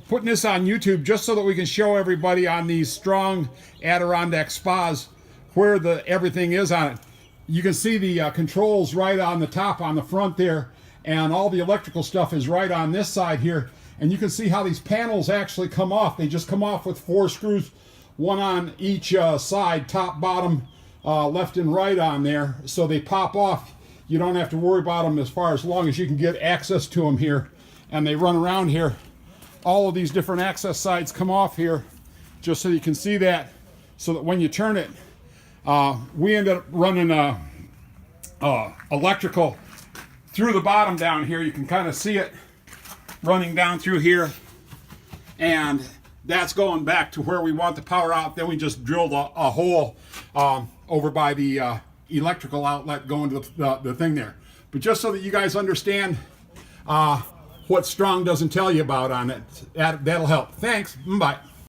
putting this on YouTube just so that we can show everybody on these strong Adirondack spas where everything is on it. You can see the controls right on the top on the front there, and all the electrical stuff is right on this side here. And you can see how these panels actually come off. They just come off with 4 screws, one on each side, top, bottom, left and right on there. So they pop off. You don't have to worry about them as long as you can get access to them here. And they run around here. All of these different access sides come off here, just so you can see that, so that when you turn it, we end up running electrical through the bottom down here. You can kind of see it running down through here, and that's going back to where we want the power out. Then we just drilled a hole over by the electrical outlet going to the thing there. But just so that you guys understand what Strong doesn't tell you about on it, that'll help. Thanks. Bye.